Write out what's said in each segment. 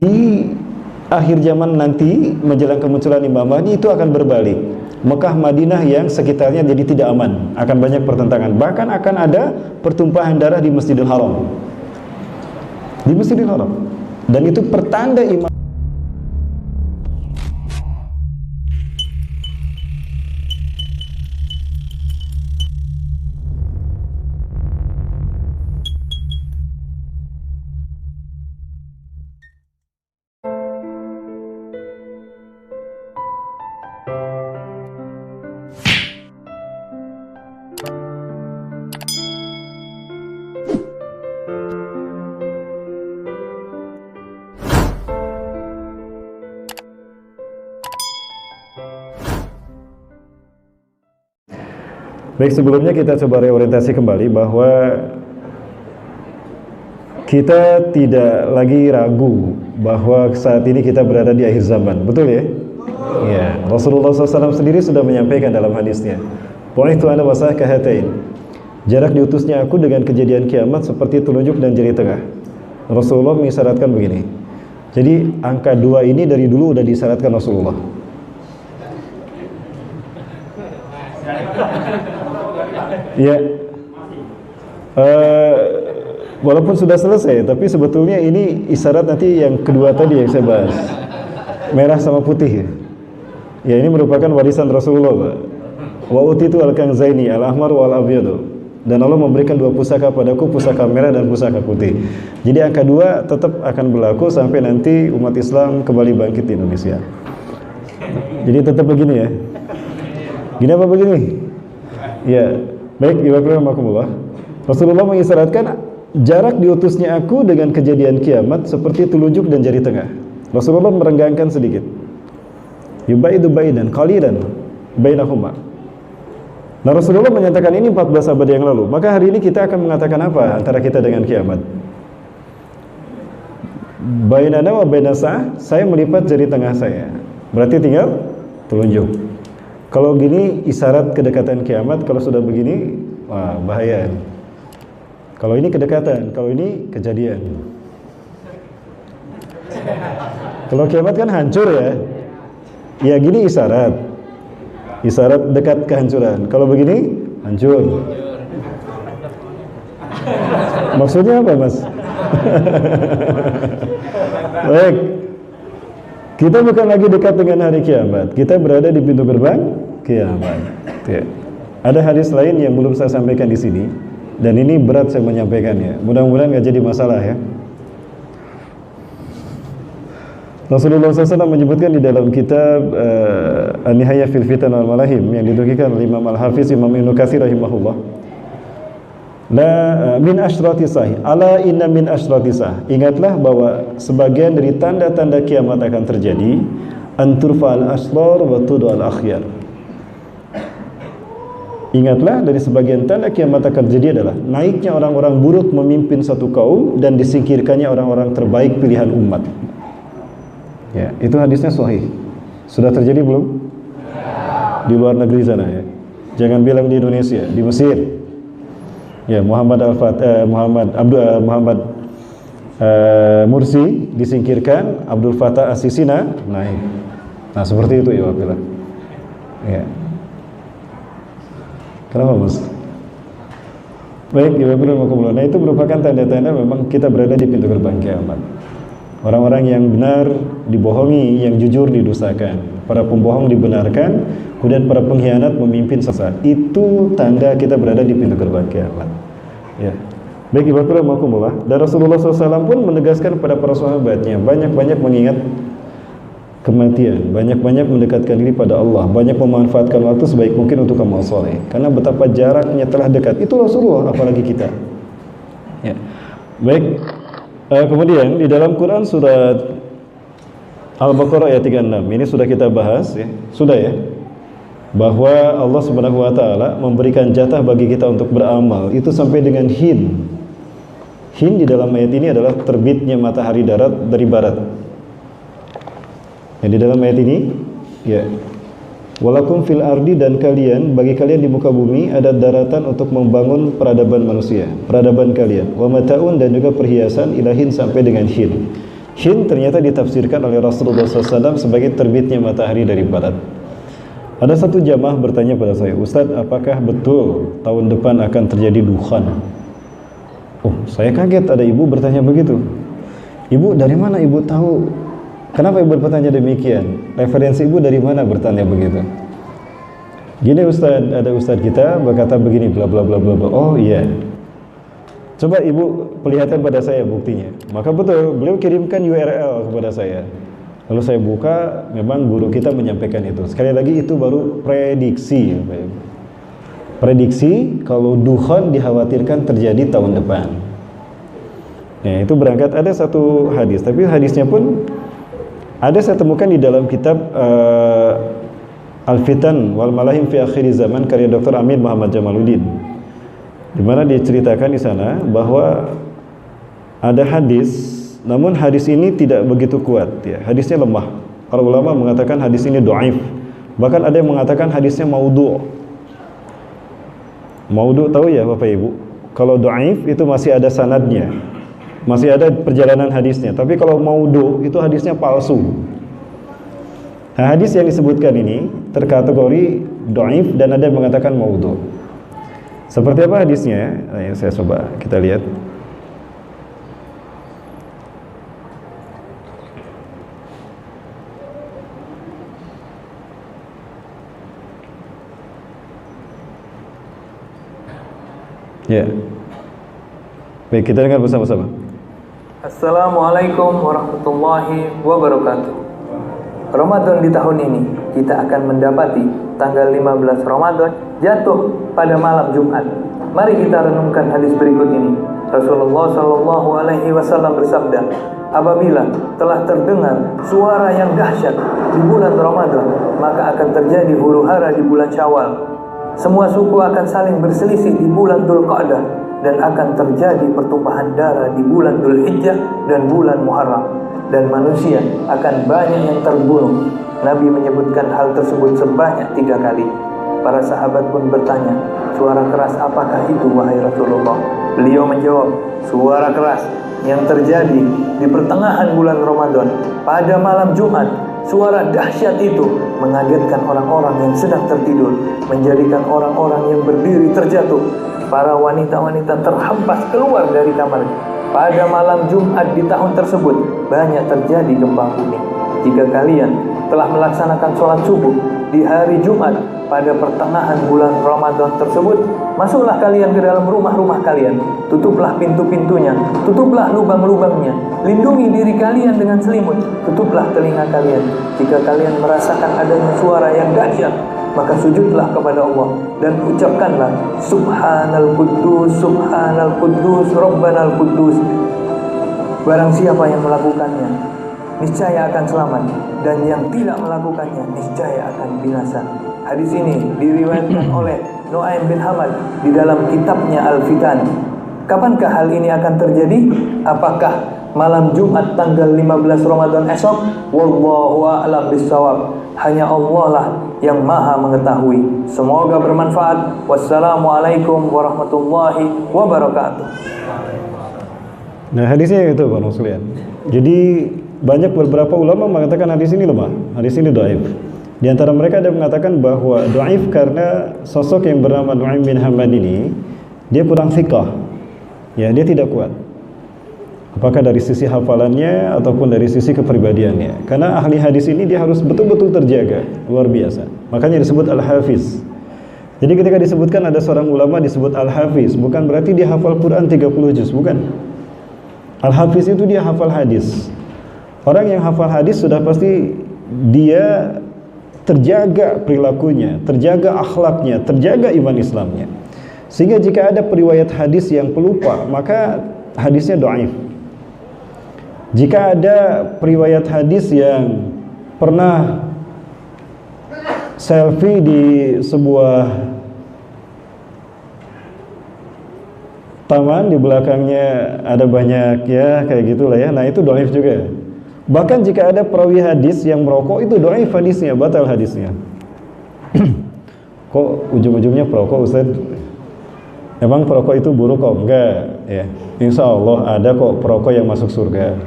Di akhir zaman nanti menjelang kemunculan Imam Mahdi itu akan berbalik. Mekah, Madinah yang sekitarnya jadi tidak aman, akan banyak pertentangan. Bahkan akan ada pertumpahan darah di Masjidil Haram. Di Masjidil Haram. Dan itu pertanda Imam. Baik, sebelumnya kita coba reorientasi kembali bahwa kita tidak lagi ragu bahwa saat ini kita berada di akhir zaman, betul ya? Ya, Rasulullah SAW sendiri sudah menyampaikan dalam hadisnya, "Bu'ithtu ana wa sakahatain." Jarak diutusnya aku dengan kejadian kiamat seperti telunjuk dan jari tengah. Rasulullah mengisyaratkan begini. Jadi angka 2 ini dari dulu udah disyaratkan Rasulullah. Ya, walaupun sudah selesai, tapi sebetulnya ini isyarat nanti yang kedua tadi yang saya bahas, merah sama putih. Ya, ini merupakan warisan Rasulullah, Pak. Wa utitu al-kanzaini al-ahmar wal abyad. Dan Allah memberikan 2 pusaka padaku, pusaka merah dan pusaka putih. Jadi angka 2 tetap akan berlaku sampai nanti umat Islam kembali bangkit di Indonesia. Jadi tetap begini ya. Gini apa begini? Ya. Baik, Rasulullah mengisyaratkan jarak diutusnya aku dengan kejadian kiamat seperti telunjuk dan jari tengah. Rasulullah merenggangkan sedikit. Yubaidu baidan qalilan bainahuma. Nah, Rasulullah menyatakan ini 14 abad yang lalu. Maka hari ini kita akan mengatakan apa antara kita dengan kiamat? Bainana wa bainasa, saya melipat jari tengah saya. Berarti tinggal telunjuk. Kalau gini isyarat kedekatan kiamat, kalau sudah begini, wah bahaya. Kalau ini kedekatan, kalau ini kejadian. Kalau kiamat kan hancur ya. Ya gini isyarat. Isyarat dekat kehancuran. Kalau begini, hancur. Maksudnya apa, Mas? Baik. Kita bukan lagi dekat dengan hari kiamat. Kita berada di pintu gerbang kiamat. Ya. Ada hadis lain yang belum saya sampaikan di sini, dan ini berat saya menyampaikannya. Mudah-mudahan nggak jadi masalah ya. Rasulullah SAW menyebutkan di dalam kitab An-Nihayah fil Fitan wal Malahim yang dinukilkan oleh Imam Al-Hafiz Imam Ibnu Katsir rahimahullah. La min asyratisah, ala inna min asyratisah. Ingatlah bahwa sebagian dari tanda-tanda kiamat akan terjadi, anturfa'al asrar wa tud'al akhyar. Ingatlah dari sebagian tanda kiamat akan terjadi adalah naiknya orang-orang buruk memimpin satu kaum dan disingkirkannya orang-orang terbaik pilihan umat. Ya, itu hadisnya sahih. Sudah terjadi belum? Di luar negeri sana ya. Jangan bilang di Indonesia, di Mesir. Ya, Muhammad Mursi disingkirkan, Abdul Fattah As-Sisina naik. Nah, seperti itu ya wabillah. Ya. Kenapa, Mas? Baik, nah itu merupakan tanda-tanda memang kita berada di pintu gerbang kiamat. Orang-orang yang benar dibohongi, yang jujur didustakan, para pembohong dibenarkan, kemudian para pengkhianat memimpin sesat. Itu tanda kita berada di pintu gerbang kiamat. Ya. Baik, dan Rasulullah SAW pun menegaskan kepada para sahabatnya, banyak-banyak mengingat kematian, banyak-banyak mendekatkan diri pada Allah, banyak memanfaatkan waktu sebaik mungkin untuk amal soleh. Karena betapa jaraknya telah dekat. Itu Rasulullah, apalagi kita. Ya. Baik. Kemudian di dalam Quran surat Al-Baqarah ayat 36, ini sudah kita bahas ya. Sudah ya. Bahwa Allah Subhanahu wa taala memberikan jatah bagi kita untuk beramal itu sampai dengan hin. Hin di dalam ayat ini adalah terbitnya matahari darat dari barat. Yang di dalam ayat ini ya. Walakum fil ardi, dan kalian, bagi kalian di muka bumi ada daratan untuk membangun peradaban manusia, peradaban kalian. Wa mata'un, dan juga perhiasan ilahin sampai dengan hin. Hin ternyata ditafsirkan oleh Rasulullah SAW sebagai terbitnya matahari dari barat. Ada satu jamaah bertanya pada saya, Ustadz, apakah betul tahun depan akan terjadi dukhan? Oh, saya kaget ada ibu bertanya begitu. Ibu, dari mana ibu tahu? Kenapa ibu bertanya demikian? Referensi ibu dari mana bertanya begitu? Gini Ustadz, ada Ustadz kita berkata begini, bla bla bla bla bla. Oh iya. Coba ibu perlihatkan pada saya buktinya. Maka betul, beliau kirimkan URL kepada saya. Lalu saya buka, memang guru kita menyampaikan itu. Sekali lagi itu baru prediksi. Prediksi kalau dukhan dikhawatirkan terjadi tahun depan. Nah, itu berangkat ada satu hadis, tapi hadisnya pun ada saya temukan di dalam kitab Al-Fitan wal Malahim fi Akhir Zaman karya Dr. Amin Muhammad Jamaluddin. Di mana diceritakan di sana bahwa ada hadis, namun hadis ini tidak begitu kuat ya. Hadisnya lemah. Para ulama mengatakan hadis ini dhaif. Bahkan ada yang mengatakan hadisnya maudhu'. Maudhu' tahu ya Bapak Ibu? Kalau dhaif itu masih ada sanadnya. Masih ada perjalanan hadisnya. Tapi kalau maudhu' itu hadisnya palsu. Nah, hadis yang disebutkan ini terkategori dhaif dan ada yang mengatakan maudhu'. Seperti apa hadisnya? Nah, saya coba kita lihat. Ya. Baik, kita dengar bersama-sama. Assalamualaikum warahmatullahi wabarakatuh. Ramadan di tahun ini kita akan mendapati tanggal 15 Ramadan jatuh pada malam Jumat. Mari kita renungkan hadis berikut ini. Rasulullah Shallallahu Alaihi Wasallam bersabda, apabila telah terdengar suara yang dahsyat di bulan Ramadan, maka akan terjadi huru-hara di bulan Syawal. Semua suku akan saling berselisih di bulan Dzulqa'dah dan akan terjadi pertumpahan darah di bulan Dzulhijjah dan bulan Muharram, dan manusia akan banyak yang terbunuh. Nabi menyebutkan hal tersebut sebanyak 3 kali. Para sahabat pun bertanya, suara keras apakah itu wahai Rasulullah? Beliau menjawab, suara keras yang terjadi di pertengahan bulan Ramadan pada malam Jumat. Suara dahsyat itu mengagetkan orang-orang yang sedang tertidur, menjadikan orang-orang yang berdiri terjatuh. Para wanita-wanita terhempas keluar dari kamarnya. Pada malam Jumat di tahun tersebut banyak terjadi gempa bumi. Jika kalian telah melaksanakan sholat subuh di hari Jumat pada pertengahan bulan Ramadan tersebut, masuklah kalian ke dalam rumah-rumah kalian, tutuplah pintu-pintunya, tutuplah lubang-lubangnya, lindungi diri kalian dengan selimut, tutuplah telinga kalian. Jika kalian merasakan adanya suara yang dahsyat, maka sujudlah kepada Allah dan ucapkanlah Subhanal Quddus, Subhanal Quddus, Rabbanal Quddus. Barang siapa yang melakukannya, niscaya akan selamat, dan yang tidak melakukannya niscaya akan binasa. Hadis ini diriwayatkan oleh Nu'aim bin Hamad di dalam kitabnya Al-Fitan. Kapankah hal ini akan terjadi? Apakah malam Jumat tanggal 15 Ramadan esok? Wallahu a'lam bissawab. Hanya Allah lah yang maha mengetahui. Semoga bermanfaat. Wassalamualaikum warahmatullahi wabarakatuh. Nah, hadisnya itu Pak Nuslian. Jadi banyak beberapa ulama mengatakan hadis ini lemah, hadis ini dhaif. Di antara mereka ada yang mengatakan bahwa dhaif karena sosok yang bernama Nu'aim bin Hamad ini dia kurang thiqah. Ya, dia tidak kuat. Apakah dari sisi hafalannya ataupun dari sisi kepribadiannya. Karena ahli hadis ini dia harus betul-betul terjaga, luar biasa. Makanya disebut Al-Hafiz. Jadi ketika disebutkan ada seorang ulama disebut Al-Hafiz, bukan berarti dia hafal Quran 30 juz, bukan. Al-Hafiz itu dia hafal hadis. Orang yang hafal hadis sudah pasti dia terjaga perilakunya, terjaga akhlaknya, terjaga iman Islamnya. Sehingga jika ada periwayat hadis yang pelupa, maka hadisnya dhaif. Jika ada periwayat hadis yang pernah selfie di sebuah taman, di belakangnya ada banyak ya kayak gitulah ya, nah itu dhaif juga. Bahkan jika ada perawi hadis yang merokok, itu dhaif hadisnya, batal hadisnya. Kok ujung-ujungnya perokok Ustaz? Emang perokok itu buruk kok? Enggak ya. Insya Allah ada kok perokok yang masuk surga.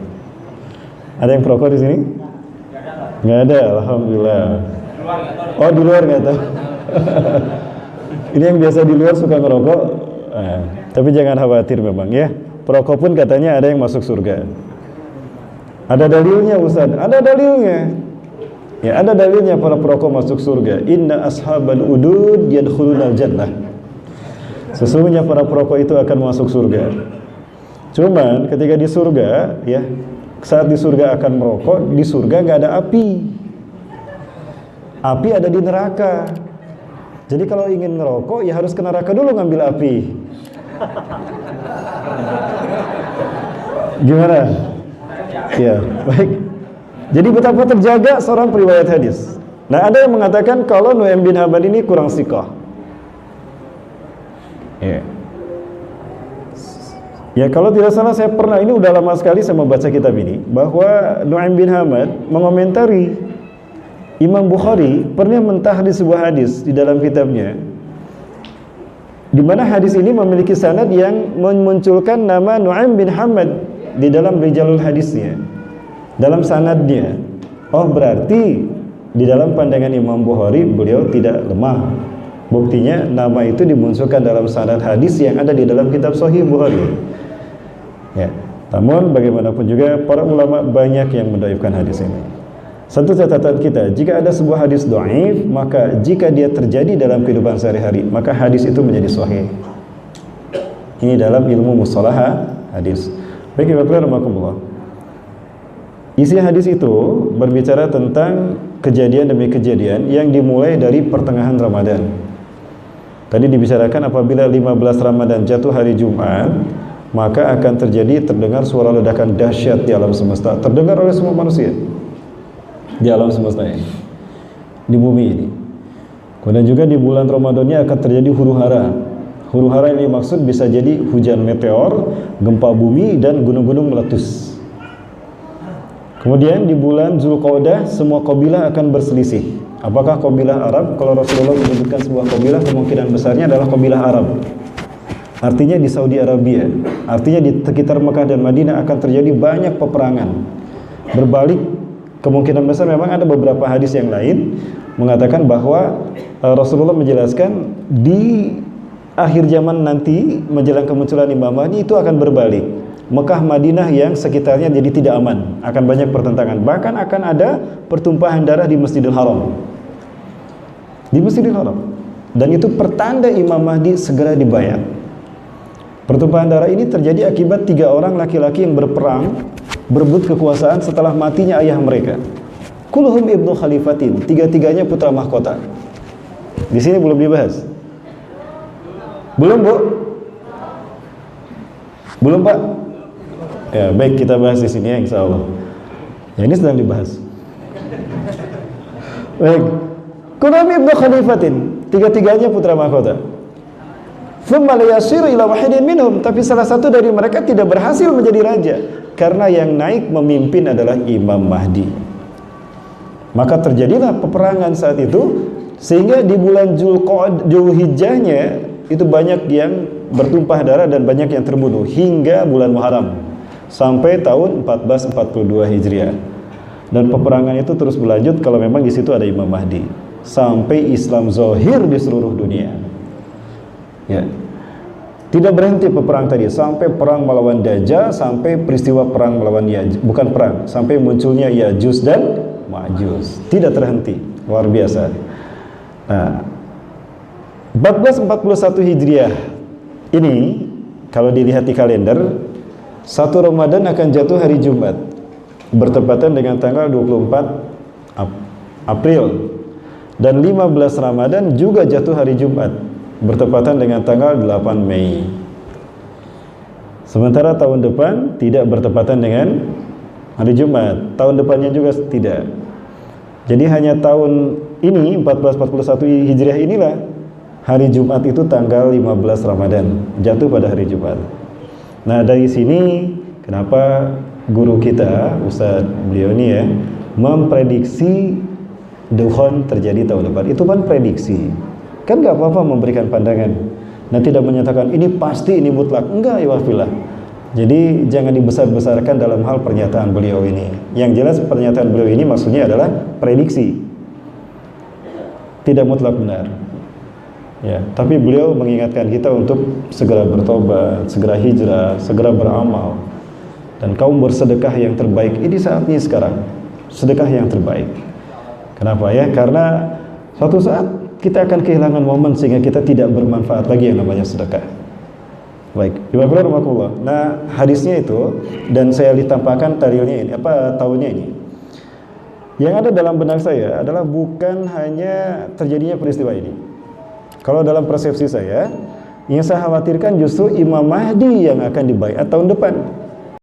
Ada yang perokok di sini? Nggak ada, alhamdulillah. Oh, di luar nggak tahu. Ini yang biasa di luar suka ngerokok. Tapi jangan khawatir memang ya. Perokok pun katanya ada yang masuk surga. Ada dalilnya Ustaz? Ada dalilnya. Ya, ada dalilnya para perokok masuk surga. Inna ashabal udud yadkhulunal jannah. Sesungguhnya para perokok itu akan masuk surga. Cuman ketika di surga, ya, saat di surga akan merokok, di surga nggak ada api. Api ada di neraka. Jadi kalau ingin ngerokok, ya harus ke neraka dulu ngambil api. Gimana? Ya, baik. Jadi betapa terjaga seorang periwayat hadis. Nah, ada yang mengatakan kalau Nu'aim bin Hamad ini kurang siqah. Ya, kalau tidak salah saya pernah, ini udah lama sekali saya membaca kitab ini, bahwa Nu'aim bin Hamad mengomentari Imam Bukhari pernah mentahdi sebuah hadis di dalam kitabnya, di mana hadis ini memiliki sanad yang memunculkan nama Nu'aim bin Hamad di dalam rijalul hadisnya, dalam sanadnya. Oh, berarti di dalam pandangan Imam Bukhari beliau tidak lemah. Buktinya nama itu dimunculkan dalam sanad hadis yang ada di dalam kitab Sahih Bukhari. Ya, namun bagaimanapun juga para ulama banyak yang mendoifkan hadis ini. Satu catatan kita, jika ada sebuah hadis dhaif, maka jika dia terjadi dalam kehidupan sehari-hari, maka hadis itu menjadi sahih. Ini dalam ilmu mustalah hadis. Baik, Bapak-Bapak, isi hadis itu berbicara tentang kejadian demi kejadian yang dimulai dari pertengahan Ramadan. Tadi dibicarakan apabila 15 Ramadan jatuh hari Jumat, maka akan terdengar suara ledakan dahsyat di alam semesta, terdengar oleh semua manusia di alam semesta ini, di bumi ini. Kemudian juga di bulan Ramadannya akan terjadi huru-hara. Huru-hara ini maksud bisa jadi hujan meteor, gempa bumi, dan gunung-gunung meletus. Kemudian di bulan Zulqa'dah semua kabilah akan berselisih. Apakah kabilah Arab? Kalau Rasulullah menyebutkan sebuah kabilah, kemungkinan besarnya adalah kabilah Arab. Artinya di Saudi Arabia, artinya di sekitar Mekah dan Madinah akan terjadi banyak peperangan. Berbalik, kemungkinan besar memang ada beberapa hadis yang lain mengatakan bahwa Rasulullah menjelaskan di akhir zaman nanti menjelang kemunculan Imam Mahdi itu akan berbalik. Mekah Madinah yang sekitarnya jadi tidak aman, akan banyak pertentangan, bahkan akan ada pertumpahan darah di Masjidil Haram. Di Masjidil Haram. Dan itu pertanda Imam Mahdi segera dibayat. Pertumpahan darah ini terjadi akibat 3 orang laki-laki yang berperang, berebut kekuasaan setelah matinya ayah mereka. Kulluhum ibnu khalifatin, 3-3-nya putra mahkota. Di sini belum dibahas. Belum, Bu? Belum, Pak? Ya, baik, kita bahas di sini ya, insya Allah. Ya, ini sedang dibahas. Baik. Kulluhum ibnu khalifatin, 3-3-nya putra mahkota. Thumma la yasiru ila wahidin minhum, tapi salah satu dari mereka tidak berhasil menjadi raja karena yang naik memimpin adalah Imam Mahdi. Maka terjadilah peperangan saat itu, sehingga di bulan Zulhijjahnya itu banyak yang bertumpah darah dan banyak yang terbunuh hingga bulan Muharram sampai tahun 1442 Hijriah. Dan peperangan itu terus berlanjut kalau memang di situ ada Imam Mahdi sampai Islam zahir di seluruh dunia. Ya. Tidak berhenti peperang tadi sampai perang melawan Dajjal, sampai peristiwa perang melawan bukan perang, sampai munculnya Ya'juj dan Ma'juj. Tidak terhenti, luar biasa. Nah, 1441 Hijriah ini kalau dilihat di kalender, 1 Ramadan akan jatuh hari Jumat, bertepatan dengan tanggal 24 April, dan 15 Ramadan juga jatuh hari Jumat, bertepatan dengan tanggal 8 Mei. Sementara tahun depan tidak bertepatan dengan hari Jumat, tahun depannya juga tidak. Jadi hanya tahun ini 1441 Hijriah inilah hari Jumat itu tanggal 15 Ramadan, jatuh pada hari Jumat. Nah, dari sini kenapa guru kita, Ustadz beliau ini ya, memprediksi dukhon terjadi tahun depan. Itu kan prediksi. Kan gak apa-apa memberikan pandangan. Nah, tidak menyatakan ini pasti, ini mutlak. Enggak, ya wafilah. Jadi jangan dibesar-besarkan dalam hal pernyataan beliau ini. Yang jelas pernyataan beliau ini maksudnya adalah prediksi, tidak mutlak benar. Ya, tapi beliau mengingatkan kita untuk segera bertobat, segera hijrah, segera beramal. Dan kaum bersedekah yang terbaik ini saatnya sekarang. Sedekah yang terbaik. Kenapa ya? Karena suatu saat kita akan kehilangan momen sehingga kita tidak bermanfaat lagi yang namanya sedekah. Baik, Bismillahirrahmanirrahim. Nah, hadisnya itu dan saya ditampakkan dalilnya ini, tahunnya ini. Yang ada dalam benak saya adalah bukan hanya terjadinya peristiwa ini. Kalau dalam persepsi saya, yang saya khawatirkan justru Imam Mahdi yang akan dibaiat tahun depan.